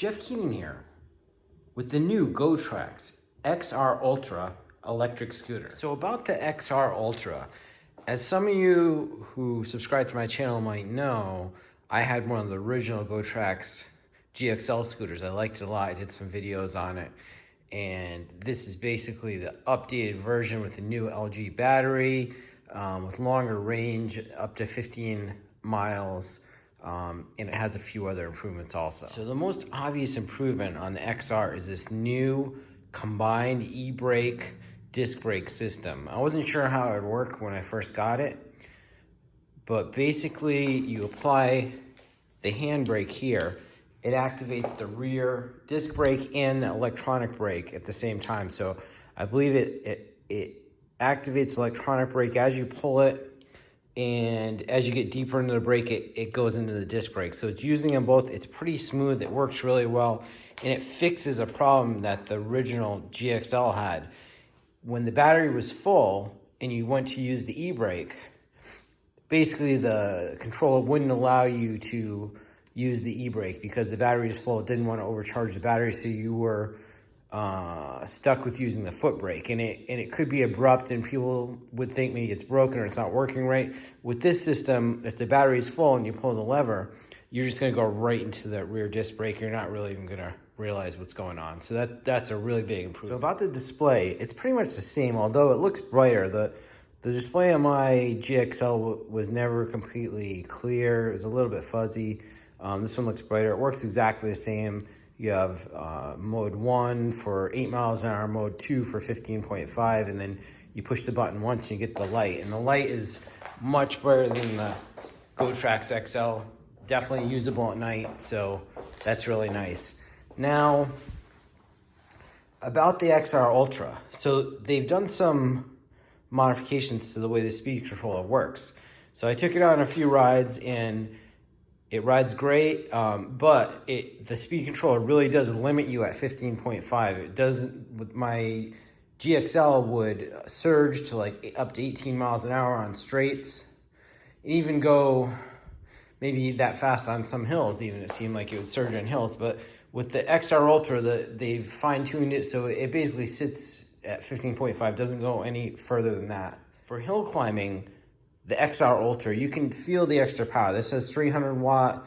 Jeff Keenan here with the new GOTRAX XR Ultra electric scooter. So about the XR Ultra, as some of you who subscribe to my channel might know, I had one of the original GOTRAX GXL scooters. I liked it a lot. I did some videos on it. And this is basically the updated version with a new LG battery, with longer range, up to 15 miles. And it has a few other improvements also. So the most obvious improvement on the XR is this new combined ebrake disc brake system. I wasn't sure how it would work when I first got it, but basically you apply the handbrake here. It activates the rear disc brake and the electronic brake at the same time. So I believe it activates electronic brake as you pull it, and as you get deeper into the brake, it goes into the disc brake. So it's using them both. It's pretty smooth. It works really well. And it fixes a problem that the original GXL had. When the battery was full and you went to use the e-brake, basically the controller wouldn't allow you to use the e-brake because the battery is full. It didn't want to overcharge the battery, so you were stuck with using the foot brake, and it could be abrupt, and people would think maybe it's broken or it's not working right. With this system, if the battery is full and you pull the lever, you're just going to go right into the rear disc brake. You're not really even going to realize what's going on. So that's a really big improvement. So about the display, it's pretty much the same, although it looks brighter. The display on my GXL was never completely clear. It was a little bit fuzzy. This one looks brighter. It works exactly the same. You have mode 1 for 8 miles an hour, mode 2 for 15.5, and then you push the button once and you get the light. And the light is much brighter than the GOTRAX XL. Definitely usable at night, so that's really nice. Now, about the XR Ultra. So they've done some modifications to the way the speed controller works. So I took it on a few rides, and it rides great, but the speed controller really does limit you at 15.5. It does, with my GXL would surge to like up to 18 miles an hour on straights, and even go maybe that fast on some hills. Even it seemed like it would surge on hills. But with the XR Ultra, they've fine-tuned it so it basically sits at 15.5, doesn't go any further than that. For hill climbing, the XR Ultra, you can feel the extra power. This has 300 watt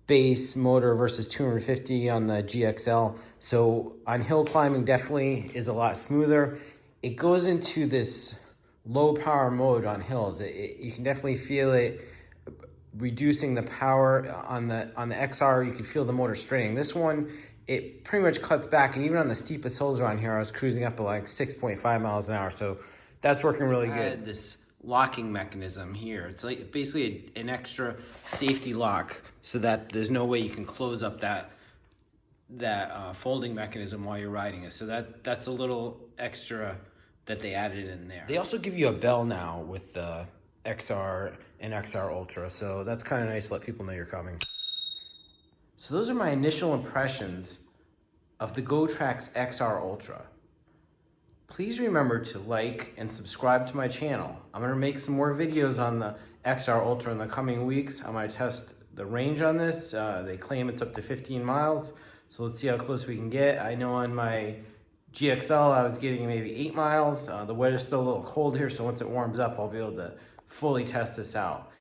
base motor versus 250 on the GXL. So on hill climbing, definitely is a lot smoother. It goes into this low power mode on hills. You can definitely feel it reducing the power on the XR. You can feel the motor straining. This one, it pretty much cuts back, and even on the steepest hills around here, I was cruising up at like 6.5 miles an hour. So that's working really good. This locking mechanism here, it's like basically an extra safety lock so that there's no way you can close up that folding mechanism while you're riding it. So that's a little extra that they added in there. They also give you a bell now with the XR and XR Ultra, so that's kind of nice to let people know you're coming. So those are my initial impressions of the GOTRAX XR Ultra. Please remember to like and subscribe to my channel. I'm going to make some more videos on the XR Ultra in the coming weeks. I'm going to test the range on this. They claim it's up to 15 miles, so let's see how close we can get. I know on my GXL I was getting maybe 8 miles. The weather's still a little cold here, so once it warms up I'll be able to fully test this out.